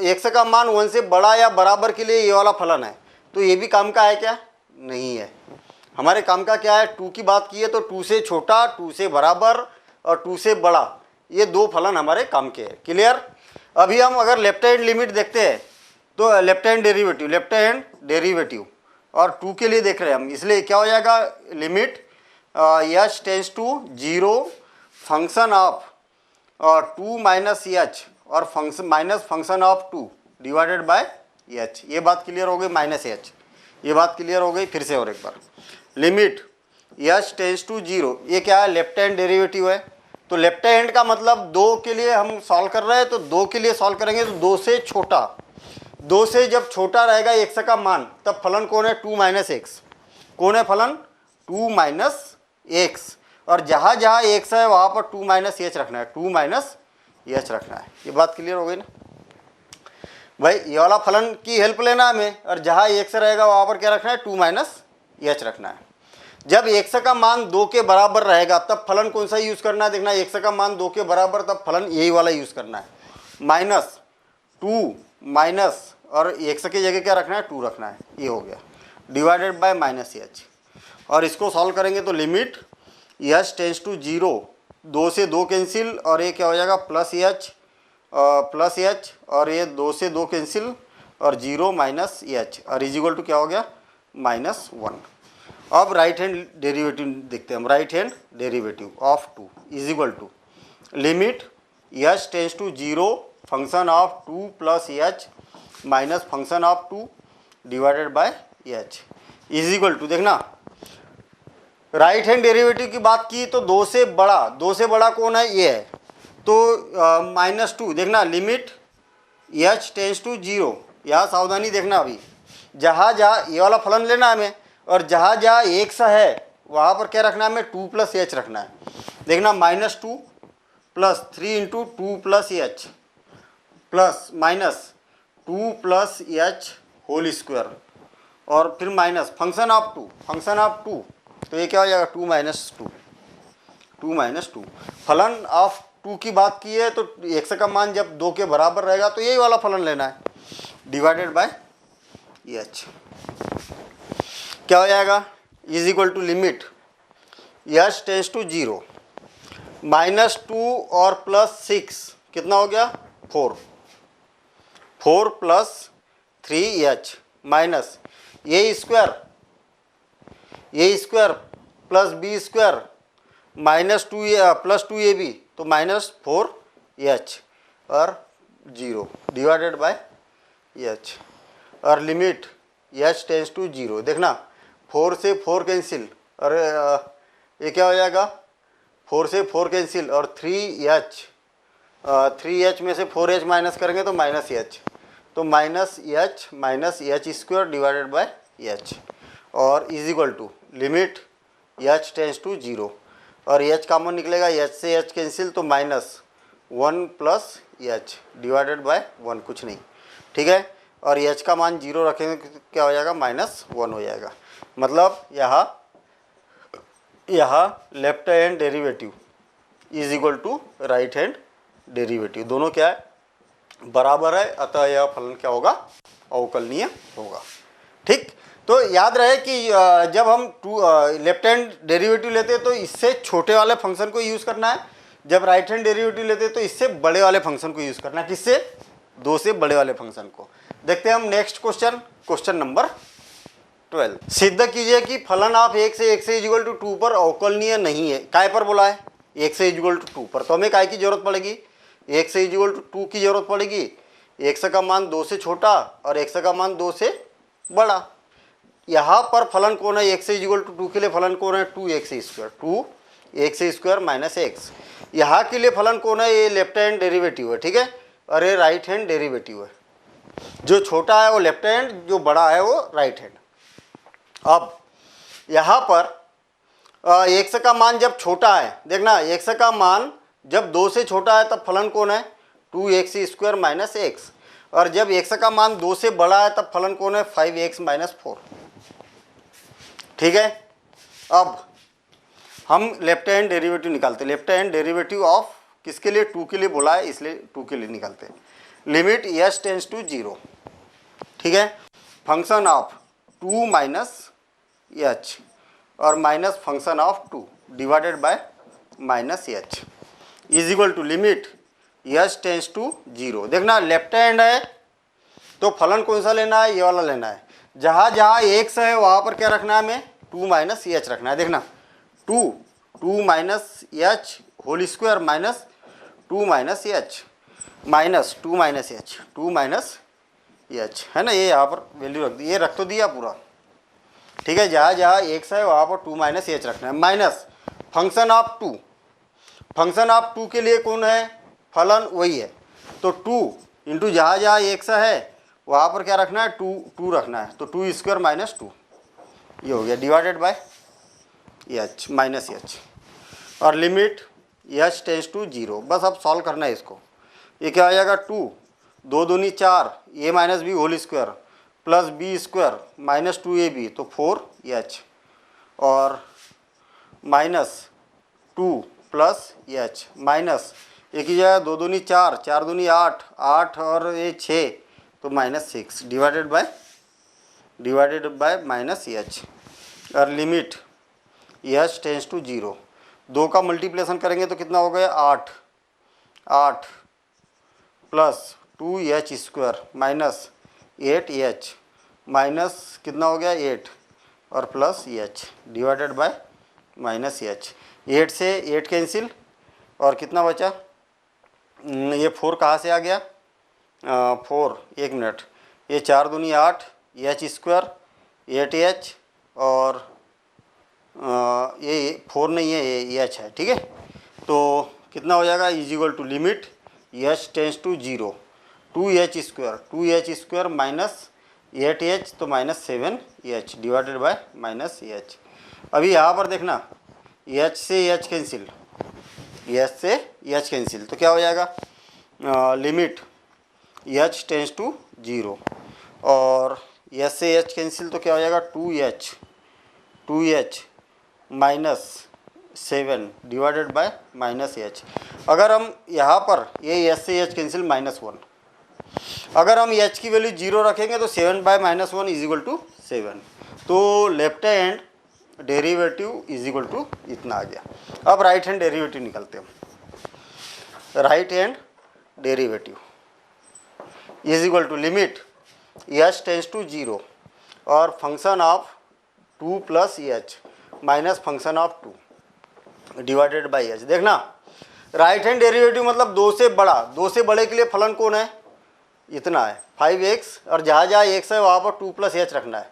x का मान 1 से बड़ा या बराबर के लिए ये वाला फलन है, तो ये भी काम का है क्या? नहीं है। हमारे काम का क्या है? 2 की बात की है तो 2 से छोटा, 2 से बराबर और 2 से बड़ा, ये दो फलन हमारे काम के हैं। क्लियर? अभी हम अगर लेफ्ट हैंड लिमिट देखते हैं तो लेफ्ट हैंड डेरिवेटिव और 2 के लिए देख रहे हैं हम, इसलिए क्या हो जाएगा, limit h tends to 0 function of 2 minus H और function of 2 divided by H. ये बात क्लियर हो गई, माइनस एच, ये बात क्लियर हो गई। फिर से और एक बार, लिमिट h टेंस टू 0, ये क्या है, लेफ्ट हैंड डेरिवेटिव है। तो लेफ्ट हैंड का मतलब 2 के लिए हम सॉल्व कर रहे हैं, तो 2 के लिए सॉल्व करेंगे तो 2 से छोटा, 2 से जब छोटा रहेगा x का मान, तब फलन कौन है, 2 माइनस एक्स। कौन है फलन? 2 माइनस एक्स। और जहाँ जहाँ x है वहाँ पर 2 माइनस एच रखना है, 2 माइनस एच रखना है। ये बात क्लियर हो गई ना भाई? ये वाला फलन की हेल्प लेना हमें, और जहाँ x रहेगा वहाँ पर क्या रखना है, 2 माइनस एच रखना है। जब x का मान 2 के बराबर रहेगा तब फलन कौन सा यूज़ करना है, देखना, x का मान 2 के बराबर, तब फलन यही वाला यूज़ करना है, माइनस 2 माइनस, और x की जगह क्या रखना है, 2 रखना है। ये हो गया, डिवाइडेड बाय माइनस एच। और इसको सॉल्व करेंगे तो लिमिट h टेंस टू 0, 2 से 2 कैंसिल, और ये क्या हो जाएगा, प्लस एच, और ये 2 से 2 कैंसिल, और 0 माइनस एच, और इज इक्वल टू क्या हो गया, -1। अब राइट हैंड डेरिवेटिव देखते हैं हम। Right hand derivative of 2 is equal to limit h tends to 0 function of 2 plus H minus function of 2 divided by h is equal to, देखना, right hand derivative की बात की तो 2 से बड़ा कौन है, ये है, तो -2, देखना, लिमिट h टेंस टू 0, यहाँ सावधानी देखना, अभी जहाँ जहाँ ये वाला फलन लेना है हमें, और जहाँ जहाँ x है वहाँ पर क्या रखना है हमें, 2 प्लस एच रखना है। देखना, -2 plus 3 into 2 plus h plus minus 2 plus h whole square, और फिर माइनस फंक्शन ऑफ 2, तो ये क्या हो जाएगा, 2 माइनस 2। फलन ऑफ 2 की बात की है तो x का मान जब 2 के बराबर रहेगा तो यही वाला फलन लेना है, डिवाइडेड बाय एच। क्या हो जाएगा, is equal to limit h tends to 0 -2 और प्लस 6 कितना हो गया, 4 प्लस 3h माइनस ये square plus b square minus 2 plus 2ab, तो -4h और 0 डिवाइडेड बाय h, और लिमिट h टेंस टू 0। देखना, 4 से 4 कैंसिल, और ये क्या हो जाएगा, 4 से 4 कैंसिल, और 3h में से 4h माइनस करेंगे तो -h, तो minus h square divided by h, और is equal to limit h tends to 0, और h कॉमन निकलेगा, h से h कैंसिल, तो -1 प्लस h डिवाइडेड बाय 1, कुछ नहीं, ठीक है। और h का मान 0 रखेंगे तो क्या हो जाएगा, -1 हो जाएगा। मतलब यहाँ left hand derivative is equal to right hand derivative, दोनों क्या है, बराबर है, अतः यह फलन क्या होगा, अवकलनीय होगा। ठीक, तो याद रहे कि जब हम लेफ्ट हैंड डेरिवेटिव लेते हैं तो इससे छोटे वाले फंक्शन को यूज़ करना है, जब राइट हैंड डेरिवेटिव लेते हैं तो इससे बड़े वाले फंक्शन को यूज़ करना है। किससे, 2 से बड़े वाले फंक्शन को। देखते हैं हम नेक्स्ट क्वेश्चन, क्वेश्चन नंबर 12। सिद्ध कीजिए कि फलन आप 1 से x इक्वल टू 2 पर अवकलनीय नहीं है। काय पर बोला है, 1 से इक्वल टू 2 पर, तो हमें काय की जरूरत पड़ेगी, 1 से इक्वल टू 2 की जरूरत पड़ेगी। x का मान 2 से छोटा और x का मान 2 से बड़ा। यहाँ पर फलन कौन है, x इक्वल टू 2 के लिए फलन कौन है, 2x स्क्वायर माइनस x। यहाँ के लिए फलन कौन है, ये लेफ्ट हैंड डेरिवेटिव है, ठीक है, और ये राइट हैंड डेरिवेटिव है। जो छोटा है वो लेफ्ट हैंड, जो बड़ा है वो राइट हैंड। अब यहाँ पर x का मान जब छोटा है, देखना x का मान जब 2 से छोटा है तब फलन कौन है, 2x स्क्वायर माइनस x, और जब x का मान 2 से बड़ा है तब फलन कौन है, 5x माइनस 4। ठीक है, अब हम लेफ्ट हैंड डेरिवेटिव निकालते हैं। लेफ्ट हैंड डेरिवेटिव ऑफ किसके लिए, 2 के लिए बोला है, इसलिए 2 के लिए निकालते हैं। लिमिट s टेंस टू 0, ठीक है, फंक्शन ऑफ 2 माइनस h और minus function of 2 divided by minus h is equal to limit s tends to 0। देखना लेफ्ट हैंड है तो फलन कौन सा लेना है, ये वाला लेना है। जहाँ जहाँ x है वहाँ पर क्या रखना है हमें, 2 माइनस h रखना है। देखना 2 minus h whole square minus 2 minus h minus 2 minus h 2 minus h है ना, ये यहाँ पर वैल्यू रख दी, ये रख तो दिया पूरा, ठीक है। जहाँ जहाँ x है वहाँ पर 2 माइनस h रखना है, minus function of 2। Function of 2 के लिए कौन है, फलन वही है, तो 2 इंटू जहाँ जहाँ x है वहाँ पर क्या रखना है, 2 रखना है, तो 2 स्क्वायर माइनस 2 ये हो गया divided by h minus h, और लिमिट h टेंस टू 0। बस अब सॉल्व करना है इसको। ये क्या आ जाएगा, 2 दूनी 4 a minus b whole square plus b square minus 2ab, तो 4h, और माइनस 2 प्लस h माइनस एक ही जाएगा, 2 दूनी 4 4 दूनी 8 8 और ये 6, तो minus 6 divided by minus h, और लिमिट h टेंस टू 0। 2 का मल्टीप्लिकेशन करेंगे तो कितना हो गया, 8 plus 2h square minus 8h minus कितना हो गया 8 और plus h divided by minus h। 8 से 8 कैंसिल और कितना बचा, ये 4 कहाँ से आ गया, 4 एक मिनट, ये 4 दूनी 8 h स्क्वायर 8h और ये 4 नहीं है, ये h है, ठीक है। तो कितना हो जाएगा, is equal to limit h tends to 0, 2h square minus 8h, तो minus 7h divided by minus h। अभी यहाँ पर देखना h से h कैंसिल, तो क्या हो जाएगा, लिमिट h टेंस टू 0, और h से h कैंसिल तो क्या हो जाएगा, 2h minus 7 divided by minus h। अगर हम यहाँ पर ये h से h कैंसिल -1, अगर हम h की वैल्यू 0 रखेंगे तो 7 बाय -1 इज इक्वल टू 7, तो left hand derivative is equal to इतना आ गया। अब राइट हैंड डेरिवेटिव निकालते हैं। Right hand derivative is equal to limit h tends to 0 और function of 2 plus h minus function of 2 divided by h। देखना right hand derivative मतलब 2 से बड़ा, 2 से बड़े के लिए फलन कौन है, इतना है 5x, और जहाँ जहाँ x है वहाँ पर 2 प्लस h रखना है।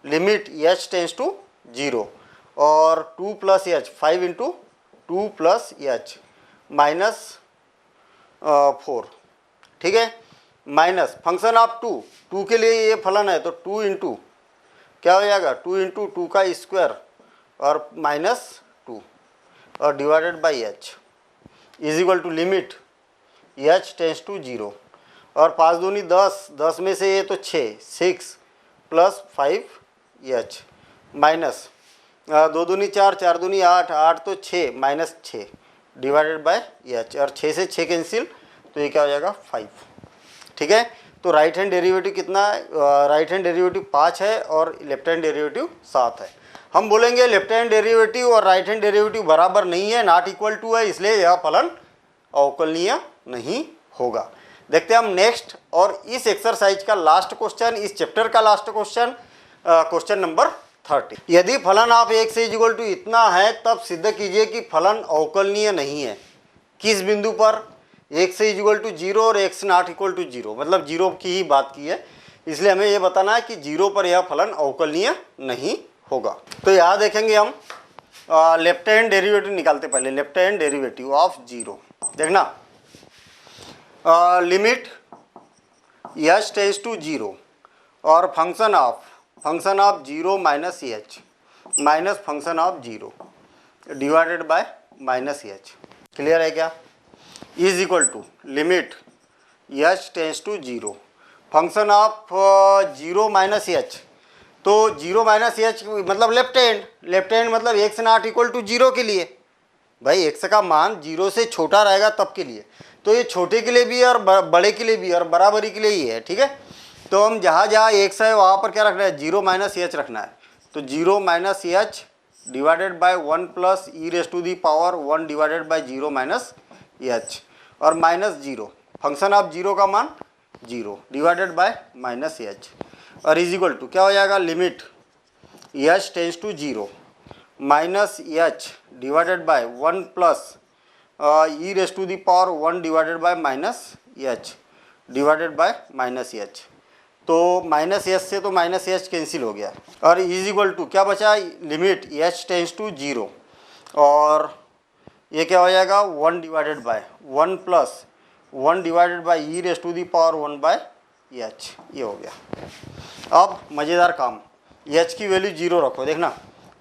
लिमिट h टेंस टू 0 और 2 plus h 5 into 2 plus h minus 4, ठीक है, माइनस फंक्शन ऑफ 2 के लिए ये फलन है, तो 2 इंटू क्या हो जाएगा, 2 इंटू 2 का स्क्वायर और माइनस 2 और divided by h is equal to limit h tends to 0, और 5 दूनी 10, 10 में से ये तो 6 प्लस 5h माइनस 2 दूनी 4 4 दूनी 8 8 तो 6 माइनस 6 डिवाइडेड बाय h, और 6 से 6 कैंसिल तो ये क्या हो जाएगा 5। ठीक है, तो राइट हैंड डेरिवेटिव कितना है, राइट हैंड डेरिवेटिव 5 है और लेफ्ट हैंड डेरिवेटिव 7 है। हम बोलेंगे लेफ्ट हैंड डेरिवेटिव और राइट हैंड डेरिवेटिव बराबर नहीं है, नॉट इक्वल टू है, इसलिए यह फलन अवकलनीय नहीं होगा। देखते हैं हम नेक्स्ट और इस एक्सरसाइज का लास्ट क्वेश्चन, इस चैप्टर का लास्ट क्वेश्चन, क्वेश्चन नंबर 30। यदि फलन ऑफ x इक्वल टू इतना है तब सिद्ध कीजिए कि फलन अवकलनीय नहीं है। किस बिंदु पर? x इक्वल टू 0 और x नॉट इक्वल टू 0, मतलब 0 की ही बात की है, इसलिए हमें यह बताना है कि 0 पर यह फलन अवकलनीय नहीं होगा। तो यहाँ देखेंगे हम लेफ्ट हैंड डेरिवेटिव निकालते, पहले लेफ्ट हैंड डेरिवेटिव ऑफ 0। देखना, लिमिट h टेंड्स टू 0 और function of 0 minus h minus function of 0 divided by minus h। Clear है क्या? Is equal to limit h tends to 0 function of 0 minus h, तो 0 minus h मतलब left hand मतलब x not equal to 0 के लिए, भाई x का मान 0 से छोटा रहेगा तब के लिए, तो ये छोटे के लिए भी और बड़े के लिए भी और बराबरी के लिए ही है। ठीक है, तो हम जहाँ जहाँ x है वहाँ पर क्या रखना है, 0 माइनस h रखना है, तो 0 minus h divided by 1 plus e raise to the power 1 divided by 0 minus h और माइनस 0 फंक्शन ऑफ 0 का मान 0 डिवाइडेड बाय माइनस h और इज इक्वल टू क्या हो जाएगा, limit h tends to 0 minus h divided by 1 plus e raise to the power 1 divided by minus h divided by minus h, तो minus h से तो minus h cancel हो गया और इज इक्वल टू क्या बचा, लिमिट h टेंड्स टू 0 और ये क्या हो जाएगा 1 divided by 1 plus 1 divided by e raise to the power 1 by h, ये हो गया। अब मज़ेदार काम, h की वैल्यू 0 रखो, देखना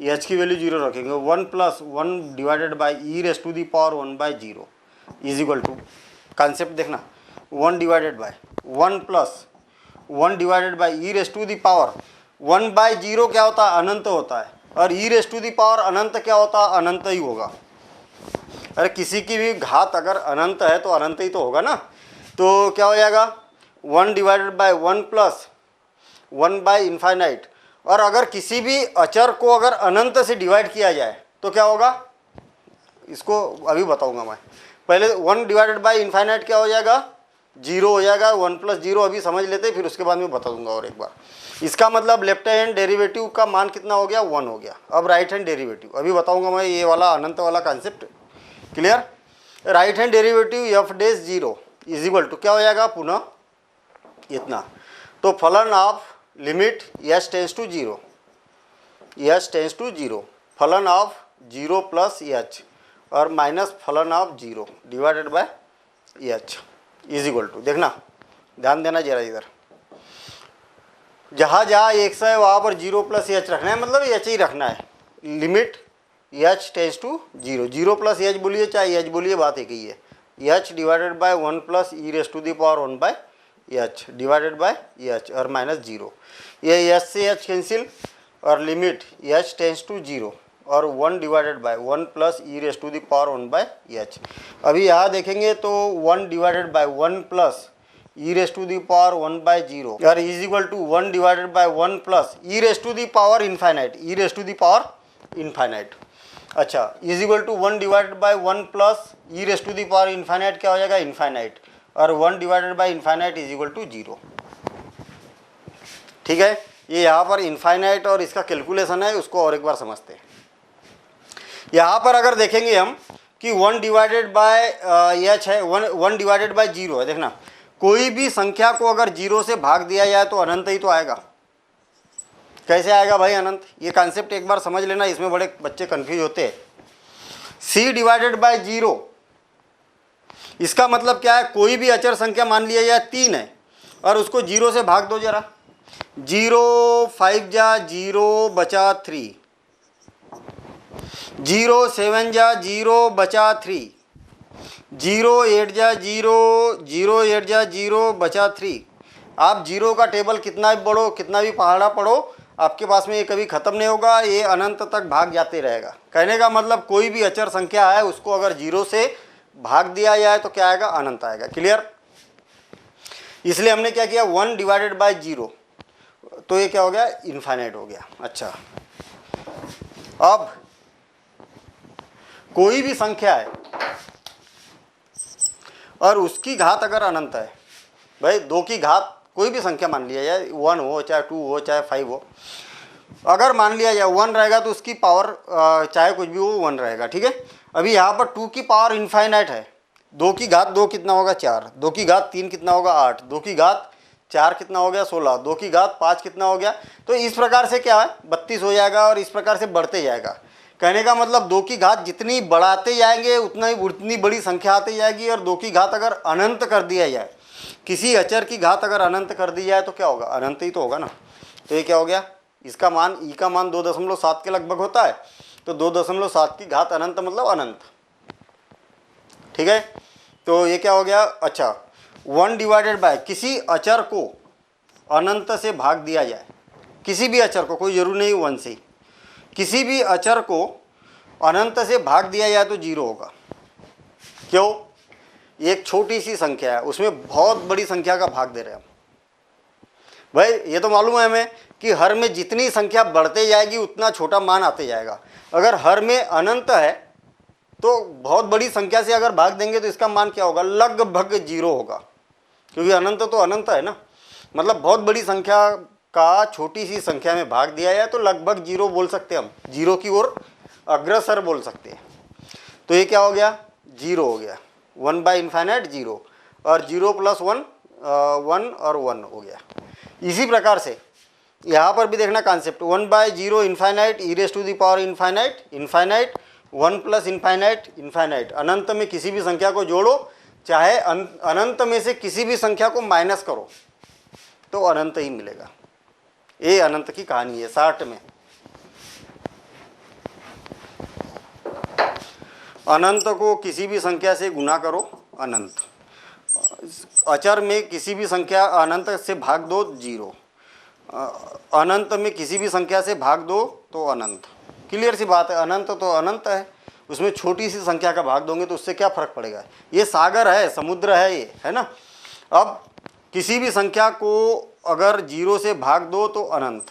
h की वैल्यू 0 रखेंगे, 1 plus 1 divided by e raise to the power 1 by 0 is equal to, concept देखना, 1 divided by 1 plus 1 divided by e raise to the power 1 by 0 क्या होता है, अनंत होता है, और e raise to the power अनंत क्या होता है, अनंत ही होगा। अरे किसी की भी घात अगर अनंत है तो अनंत ही तो होगा ना, तो क्या हो जाएगा 1 divided by 1 plus 1 by infinite, और अगर किसी भी अचर को अगर अनंत से डिवाइड किया जाए तो क्या होगा, इसको अभी बताऊंगा मैं, पहले 1 डिवाइडेड बाई इन्फाइनाइट क्या हो जाएगा, 0 हो जाएगा, 1 प्लस 0 अभी समझ लेते, फिर उसके बाद मैं बता दूंगा और एक बार। इसका मतलब लेफ्ट हैंड डेरिवेटिव का मान कितना हो गया, 1 हो गया। अब राइट हैंड डेरिवेटिव अभी बताऊंगा मैं, ये वाला अनंत वाला concept clear. Right hand derivative f dash 0 is equal to क्या हो जाएगा, पुनः इतना, तो फलन of limit h tends to 0, h tends to 0 फलन ऑफ 0 प्लस h और माइनस फलन of 0 divided by h is equal to, देखना ध्यान देना जरा, इधर जहाँ जहाँ x है वहाँ पर 0 प्लस h रखना है, मतलब h ही रखना है। Limit h tends to 0, 0 plus h बोलिए चाहे h बोलिए, बात एक ही है, h divided by 1 plus e raise to the power 1 by h divided by h और माइनस 0, ये h से h कैंसिल और लिमिट h टेंड्स टू 0 और 1 divided by 1 plus e raise to the power 1 by h। अभी यहाँ देखेंगे तो 1 divided by 1 plus e raise to the power 1 by 0 और is equal to 1 divided by 1 plus e raise to the power infinite, e raise to the power infinite, अच्छा is equal to 1 divided by 1 plus e raise to the power infinite क्या हो जाएगा, infinite, और 1 divided by infinite is equal to 0। ठीक है, ये यहाँ पर इन्फाइनाइट और इसका कैलकुलेशन है, उसको और एक बार समझते हैं। यहाँ पर अगर देखेंगे हम कि 1 डिवाइडेड बाय h है, 1 डिवाइडेड बाय 0 है, देखना कोई भी संख्या को अगर 0 से भाग दिया जाए तो अनंत ही तो आएगा। कैसे आएगा भाई अनंत, ये कॉन्सेप्ट एक बार समझ लेना, इसमें बड़े बच्चे कंफ्यूज होते हैं। c डिवाइडेड बाय 0, इसका मतलब क्या है, कोई भी अचर संख्या मान लिया जाए 3 है और उसको 0 से भाग दो जरा, 0 5 जा 0 बचा 3, 0 7 जा 0 बचा 3, 0 8 जा 0, 0 8 जा 0 बचा 3। आप 0 का टेबल कितना भी पढ़ो, कितना भी पहाड़ा पढ़ो, आपके पास में ये कभी ख़त्म नहीं होगा, ये अनंत तक भाग जाते रहेगा। कहने का मतलब कोई भी अचर संख्या है उसको अगर 0 से भाग दिया जाए तो क्या आएगा, अनंत आएगा। क्लियर? इसलिए हमने क्या किया, 1 डिवाइडेड बाय 0, तो ये क्या हो गया, इनफाइनाइट हो गया। अच्छा, अब कोई भी संख्या है और उसकी घात अगर अनंत है, भाई 2 की घात कोई भी संख्या मान लिया जाए, 1 हो चाहे 2 हो चाहे 5 हो, अगर मान लिया जाए 1 रहेगा तो उसकी पावर चाहे कुछ भी हो 1 रहेगा। ठीक है, अभी यहाँ पर 2 की पावर इनफाइनाइट है, 2 की घात 2 कितना होगा 4, 2 की घात 3 कितना होगा 8, 2 की घात 4 कितना हो गया 16, 2 की घात 5 कितना हो गया। तो इस प्रकार से क्या है 32 हो जाएगा और इस प्रकार से बढ़ते जाएगा। कहने का मतलब 2 की घात जितनी बढ़ाते जाएंगे उतनी बड़ी संख्या आती जाएगी, और 2 की घात अगर अनंत कर दिया जाए, किसी अचर की घात अगर अनंत कर दी जाए तो क्या होगा, अनंत ही तो होगा ना। तो ये क्या हो गया, इसका मान ई का मान 2.7 के लगभग होता है, तो 2.7 की घात अनंत मतलब अनंत। ठीक है, तो ये क्या हो गया। अच्छा, 1 डिवाइडेड बाय किसी अचर को अनंत से भाग दिया जाए, किसी भी अचर को, कोई जरूरी नहीं 1 से, किसी भी अचर को अनंत से भाग दिया जाए तो 0 होगा। क्यों, एक छोटी सी संख्या है उसमें बहुत बड़ी संख्या का भाग दे रहे हैं हम। भाई ये तो मालूम है हमें कि हर में जितनी संख्या बढ़ते जाएगी उतना छोटा मान आते जाएगा। अगर हर में अनंत है तो बहुत बड़ी संख्या से अगर भाग देंगे तो इसका मान क्या होगा, लगभग 0 होगा, क्योंकि अनंत तो अनंत है ना। मतलब बहुत बड़ी संख्या का छोटी सी संख्या में भाग दिया जाए तो लगभग 0 बोल सकते हैं हम, 0 की ओर अग्रसर बोल सकते हैं। तो ये क्या हो गया, 0 हो गया, 1 बाई इनफाइनाइट 0, और 0 प्लस 1 1 और 1 हो गया। इसी प्रकार से यहाँ पर भी देखना concept, 1 by 0 infinite e raise to the power infinite, infinite 1 plus infinite infinite. अनंत में किसी भी संख्या को जोड़ो, चाहे अनंत में से किसी भी संख्या को माइनस करो तो अनंत ही मिलेगा। ये अनंत की कहानी है शॉर्ट में। अनंत को किसी भी संख्या से गुना करो अनंत, अचर में किसी भी संख्या अनंत से भाग दो 0, अनंत में किसी भी संख्या से भाग दो तो अनंत। क्लियर सी बात है, अनंत तो अनंत है, उसमें छोटी सी संख्या का भाग दोगे तो उससे क्या फर्क पड़ेगा। ये सागर है, समुद्र है ये, है ना। अब किसी भी संख्या को अगर 0 से भाग दो तो अनंत।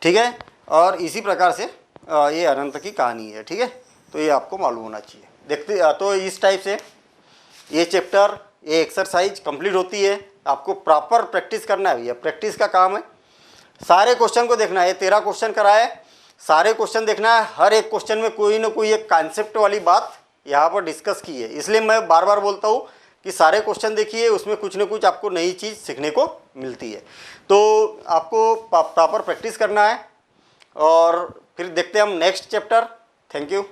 ठीक है, और इसी प्रकार से ये अनंत की कहानी है। ठीक है, तो ये आपको मालूम होना चाहिए। देखते तो इस टाइप से ये चैप्टर, ये एक्सरसाइज कंप्लीट होती है। आपको प्रॉपर प्रैक्टिस करना है भैया, प्रैक्टिस का काम है। सारे क्वेश्चन को देखना है, 13 क्वेश्चन कराए, सारे क्वेश्चन देखना है। हर एक क्वेश्चन में कोई ना कोई एक कॉन्सेप्ट वाली बात यहाँ पर डिस्कस की है, इसलिए मैं बार बार बोलता हूँ कि सारे क्वेश्चन देखिए, उसमें कुछ ना कुछ आपको नई चीज़ सीखने को मिलती है। तो आपको प्रॉपर प्रैक्टिस करना है, और फिर देखते हैं हम नेक्स्ट चैप्टर। Thank you.